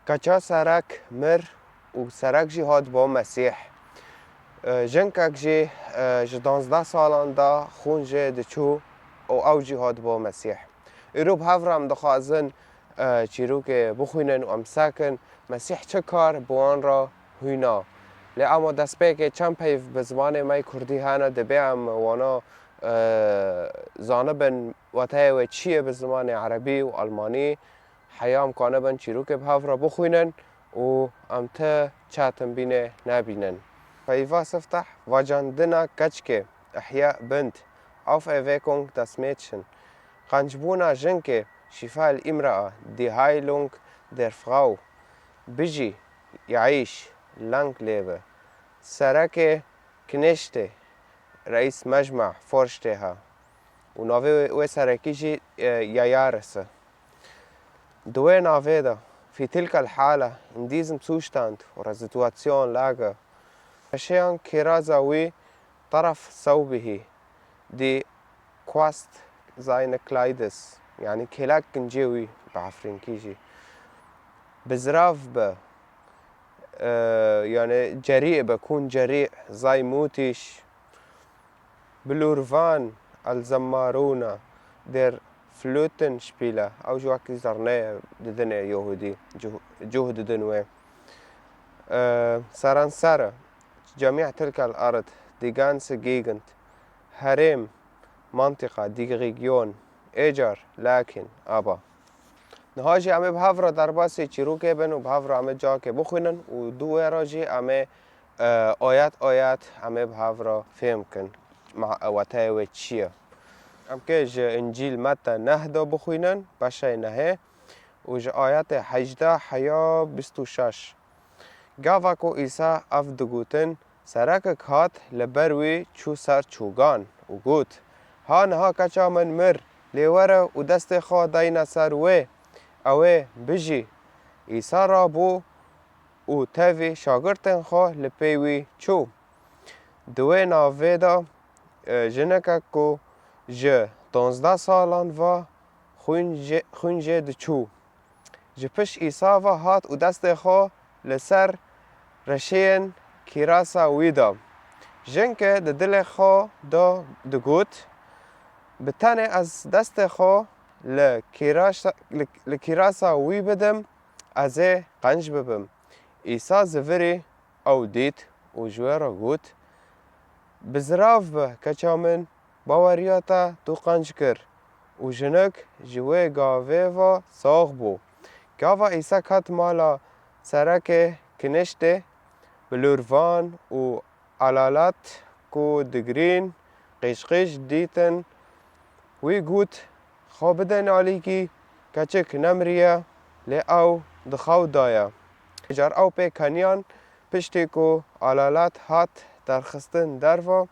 کجا سرک مر و سرک جی هات با مسیح جنکک جی 12 سالان دا خون جی دچو او جی هات با مسیح ایروب هفرم دخوازن چیرو که بخوینن و امساکن مسیح چه کار بوان را هینا لی اما دست که چند پیف به زمان مای کردی هانا دبی هم وانا زانبن واتای و چیه به زمان عربی و آلمانی حیام کانه بن چیرو که بهفرا بخوینن و امتا چاتم بینه نبینن فایفا سفتح واجاندنا کچکه احیاء بنت auf Erweckung das Mädchen قنجبونا جنكي شفاء الامرأة die Heilung der Frau بيجي يعيش lang lebe سرك كنشته رئيس مجمع Vorsteher ونوفي وسركيجي يارس دوين نافيدا في تلك الحالة in diesem Zustand oder Situation Lage أشياء كرازاوي طرف ثوبه die Quast seine Kleides يعني كلاك كنجيوي بعفرينكيجي بزراف ب يعني جريء بكون جريء زي موتيش بلورفان الزمارونة der Flötenspieler أو جواكي زرنية ددنيا يهودي جهد دنوي سرانسارة جميع تلك الأرض die ganze Gegend هرم منطقة die Region اجر لكن ابا نهاجي امه بهفرا درباسی چیرو که بن و بهفرا امه جا که بخوینن و دو راجی امه آیات امه بهفرا فهم کن مع واتای و چیه ام که جه انجیل متى نهدا بخوینن بشه نهه و جه آیات 18 حیا 26 گاواکو ایسا اف دگوتن سرکک هات لبروی چو سر چوگان و گوت ها نها کچا من مر لیوره و دست خواه داین سر وی اوه بجی ایسا را بو و تاوی شاگرتن خواه لپیوی چو دوی ناوی دا جنکه کو جه 12 سالان و خون جه دچو جه پش ایسا و هات و دست خواه لسر رشین کیراسا ویدا جنکه ده دل خواه دا دگوت بتانه از دست خو لکیراسا وی بدم از قنج ببم ایسا زوری او دید و جویرا گوت بزراف به کچامن باوریاتا تو قنج کر و جنک جوی گاوه و ساغ بو گاوا ایسا کت مالا سرک کنشته بلوروان و علالات کو دگرین قشقش دیتن وی گوت خواب بدن آلیکی کچک نمریه لی او دخاو دایا جار او پی کنیان پشتی کو علالات هات درخستن دروا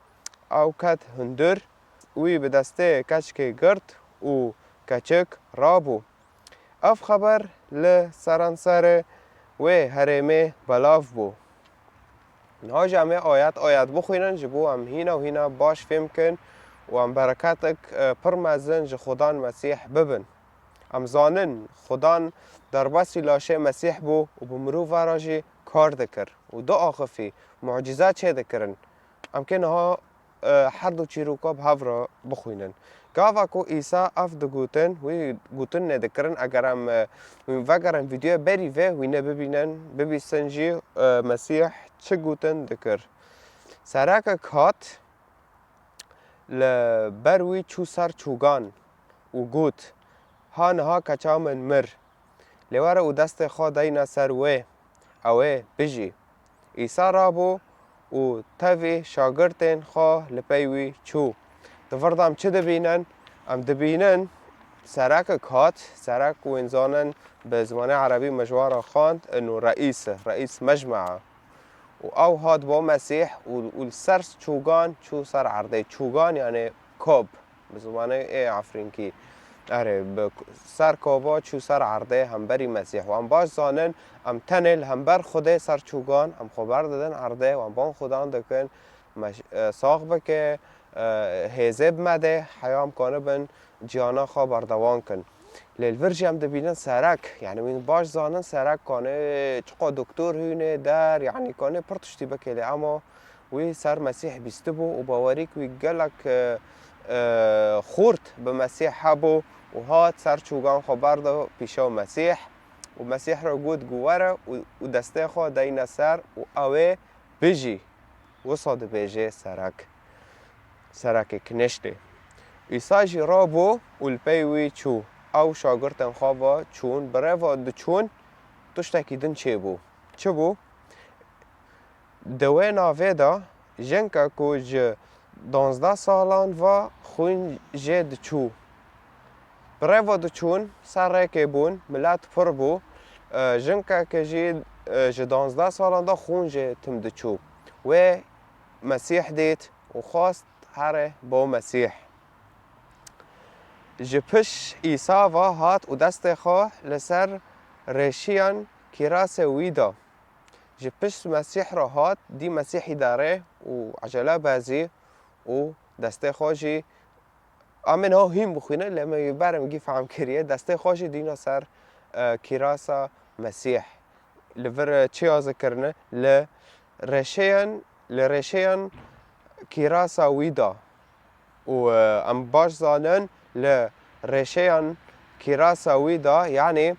او کت هندر وی به دسته کچک گرد و کچک رابو اف خبر لسرانسر وی هرمه بلاف بو نها جمعه آیات بخوینن جبو هم هینا و هینا باش فهم کن و ام برکاتک پرمزن جه خدان مسیح ببن ام زانن خدان در باسی لاشه مسیح بو و بمرو وراجی کار دکر و دو آخفی معجزات چه دکرن ام که نها هر دو چیروکا بهفرا بخوینن گاوا کو ایسا اف دو گوتن وی گوتن ندکرن اگرم وگرم ویدیو بری وی نببینن ببیستن جی مسیح چه گوتن دکر سرک کات لبروی چو سر چوگان و گوت ها نها کچا من مر لیواره و دست خواه داین سر وی اوه بجی ایسا رابو و تاوی شاگرتین خواه لپیوی چو دفردام چه دبینن؟ ام دبینن سرک کات سرک و انزانن به زمان عربی مجوارا خواند انو رئیس مجمعه و او هاد با مسیح و سر چوگان چو سر عرضه چوگان یعنی کوب به زمان افرینکی اره سر کوبا چو سر عرضه همبری مسیح و هم باش زانن هم تنل همبر خوده سر چوگان هم خبر دادن عرضه و هم بان خودان دکن ساق بکه هزب مده حیام کانه بن جیانا خواه بردوان کن للفرجي هم دبینن سرک يعني من باش زانن سرک کنه چقا دکتر هونه در يعني کنه پرتشتی بکلی اما وی سر مسیح بیستبو و باوری که گلک خورد به مسیح هبو و هات سر چوگان خبر ده پیشا مسیح و مسیح را گود گواره و دسته خو دین سر و اوه بجی و صاد بجی سرک کنشته ایسا جی را بو و الپیوی چو او شاگردن خوابا چون برای و چون تشتکی دن چه بو؟ دوی ناوه دا جنکا کج 12 سالان و خوین جد چو برای و چون سر ریکه بون ملت پر بو جنکا که جد 12 سالان دا خون جد تم دچو و مسیح دید و خواست هره با مسیح جپش ایسا و هات و دست خواه لسر ریشیان کراس ویدا جپش مسیح را هات دی مسیحی داره و عجله بازی و دست خواه آمین ها هیم بخوینه لما برم گی فهم کریه دست خواه دینا سر کراس مسیح لور چی آزه کرنه لریشیان کراس ویدا و ام باش زانن لريشيان كراسة ويدا يعني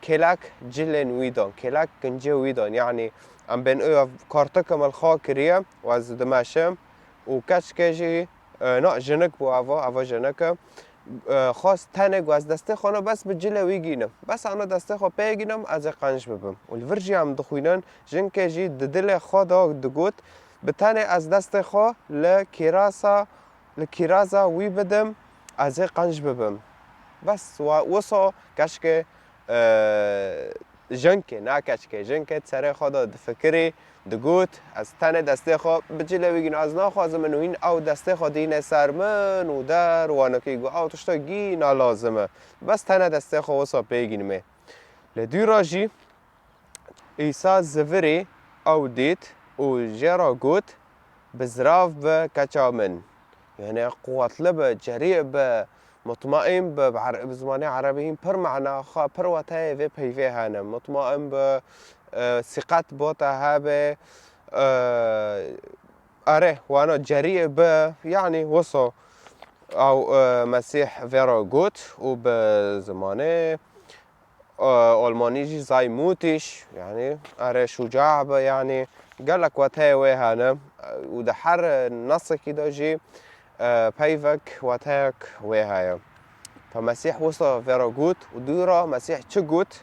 كلاك جلن ويدان كلاك كنجي ويدان يعني ام بين او كارتكم الخاكرية واز دماشم وكاش كيجي نا جنك بو افا جنك خاص تنك واز دسته خانه بس بجله ويگينم بس انا دسته خو بيگينم از قنج ببم والفرجي هم دخوينن جن كيجي ددل خدا دگوت بتنه از دست خو لكراسة وي بدم از قنج ببم بس وصا كشك جنك نا كشك جنك تسري خدا دفكري دگوت از تنه دسته خو بجله ويگين از نا خوازم انوين او دسته خو دين سرمن و در وانا كيگو او تشتا گينا لازمه بس تنه دسته خو وصا بيگينمه لدو راجي ايسا زفري او ديت و جرا گوت بزراف بكچا من يعني قوات لبه جريء مطمئن بزمانه عربيين پر معنا خا پر وتاي في بيفي هانا مطمئن ب ثقت بوتا هابه اره وانا جريء ب يعني وصو او مسيح فيرا جوت وبزمانه ألماني جي زي موتش يعني اره شجاع يعني قال لك وتاي وي هانا وده حر نص كده جي بيفك واتاك وهاي فمسيح وصل فيرا جوت ودورا مسيح تشجوت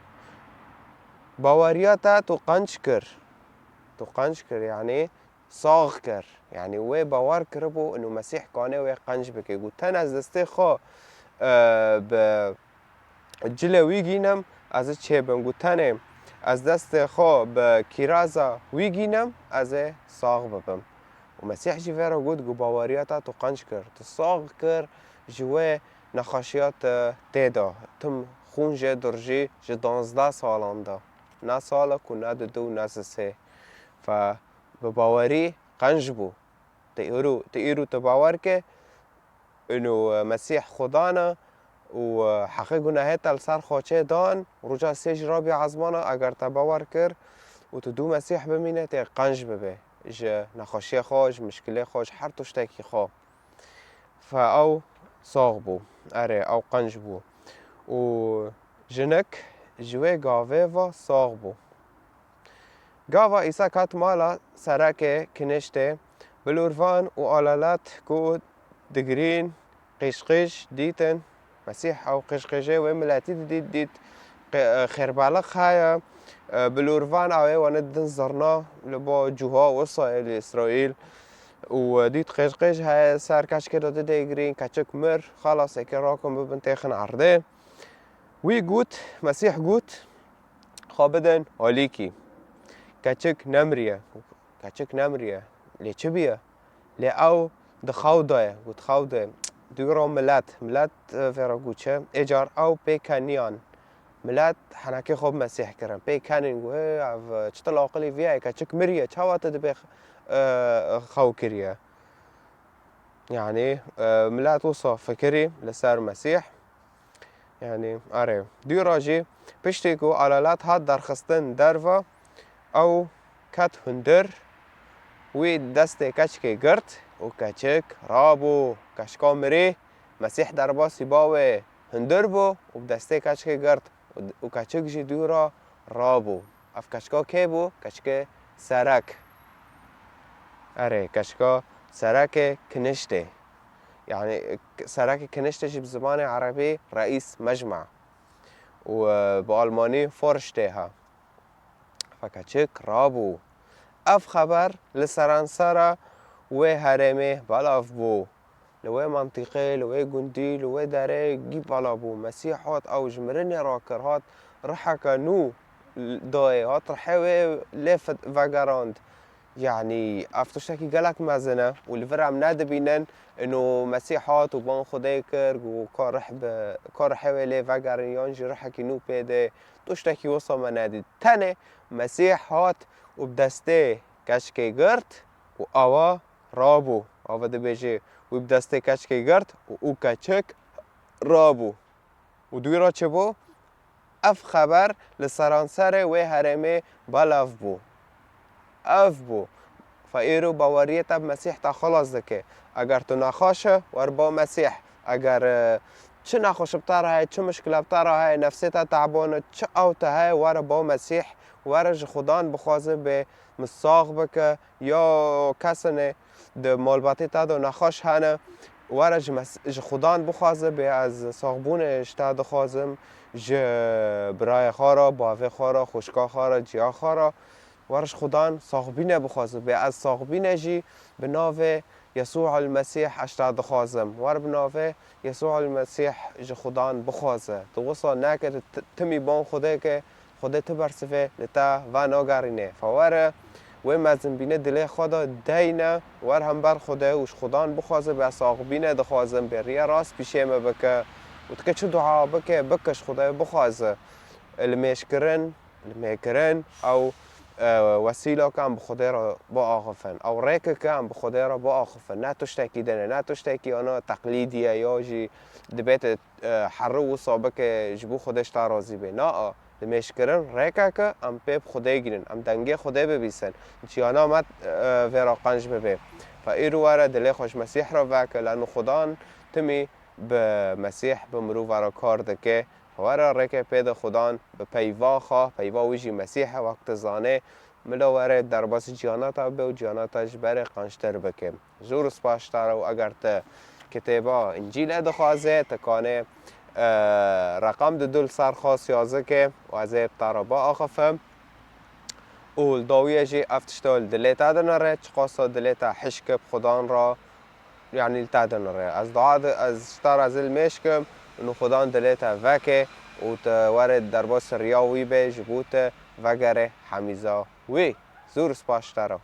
باورياتا تقنش كر يعني صاغ كر يعني وي باور كربو انه مسيح كانه وي قنج بك يقول تنز دستي خو بجلا ويجينم از چه بم تنه از دست خو بكرازا ويجينم از صاغ ببم ومسيح جي فيرا قد جو باورياتا تقنش كر تصاغ كر جوا نخاشيات تيدا تم خون جي درجي جي 12 سالان دا نا سالك و نا دو نا سه ف بباوري قنج بو تقيرو تباور که انو مسيح خدانا و حقیق گناهت السر خوچه دان رجا سيج رابي عزمانا اگر تباور کر و تدو مسيح بمینه تی قنج ببه ج نخاشی خوش مشکل خوش هر تشتکی خو فاو صاغ بو اره او قنج بو و جنک جوه گاوه و صاغ بو گاوا ایسا کات مالا سرک کنشته بلوروان و آلالات کو دگرین قشقش دیتن مسیح او قشقشه و ملاتی دید خربالق خایا بلوروان اوه واندن زرنا لبا جوها وصائل اسرائيل وديت قشقش هاي سار كشكي داده ديگرين كچك مر خلاص اكي راكم ببن تيخن عرده وي قوت مسيح قوت خابدن هاليكي كچك نمريه لي چبيه لي او دخاوده قوت خاوده دورا ملت فيرا قوتشه اجار او بيكانيان ملت حناكي خوب مسيح كرم بي كانين قوه عف چطل عقلي فيها كچك مريه چاوات دبي خاو كريه يعني ملت وصا فكري لسار مسيح يعني آره دو راجی پشتی کو علالات هات درخستن دروا او کت هندر وی دست کچک گرد و کچک رابو کشکا مری مسیح در باسی باوه هندر بو و دسته کچک گرد و کچک جی دورا رابو اف کشکا که بو کچک سرک آره کشکا سرک کنشته يعني سرک کنشته جی بزبان عربی رئیس مجمع و بالماني فورشتها فکچک رابو اف خبر لسرانسرا و هرمه بلاف بو لو منطقه لو جندي لو داره جيب بالا بو مسيحات او جمرني راكرهات رحك نو داي هات رحوه لفت فاجراند يعني افتشتكي قالك مازنه والفرام ناد بينن انه مسيحات وبان خدای کرد و کار حوالي فاجريان جي رحكي نو بيده تشتكي وصا منادي تنه مسيحات وبدسته کشکی گرد و آوا رابو آوا ده بیجه و بدسته کشکی گرد و او کچک رابو و دوی را چه بو؟ اف خبر لسرانسر و هرمه بلاف بو اف بو فایرو باوریت اب مسیح تا خلاص دکه اگر تو نخواشه ور با مسیح اگر چه نخوش بتاره های چه مشکل بتاره های نفسیت تعبانه چه اوته های ور با مسیح ورج خدان بخوازه به مساق بکه یا کسنه ده مالباتی تا دو نخوش هنه ورج خدان بخوازه به از ساقبونش تا دخوازم برای خارا باوه خارا خوشکا خارا جیا خارا ورش خدان ساقبینه بخوازه به از ساقبینه جی به ناو يسوع المسيح اشتاد خازم ور بنافه يسوع المسيح ج خدان بخوازه تو وصل نکرد تمی بان خوده که خوده تبرسفه لتا و ناگرینه فوره و مزن بینه دل خدا دینه ور هم بر خوده وش خدان بخوازه به ساقبینه دخوازم به ریا راست پیشمه بکه و تکه چه دعا بکش خدا بخوازه المشکرن او وسیله کم به خدا را با آخفن او ریک کم به خدا را با آخفن نه تشتکی دنه نه تشتکی آنها تقلیدیه یا جی دبیت حرو و سابق جبو خودش تا راضی به نه دمشکرن ریک که ام پیب خدا گیرن ام دنگه خدا ببیسن چی آنها مت ورا قنج ببی فایرو واره دل خوش مسیح را وکه لانو خدا تمی به مسیح به مرو ورا کار دکه ورا رکه پید خدان به پیوا خواه پیوا ویجی مسیح وقت زانه ملا وره در باس جاناتا به و جاناتاش بره قنشتر بکه زور سپاشتاره و اگر تا کتابا انجیل دخوازه تکانه رقم دل سر خواست یازه که و از ابتارا با آخفه اول داویه جی افتشتال دلیتا دنره چقاسا دلیتا حشکب خدان را يعني التعدنره از دعاء از شتار از المشكم انه خدان دليتا وكه وتورد درباس رياوي به جبوت وگره حميزا وي زور سپاشتره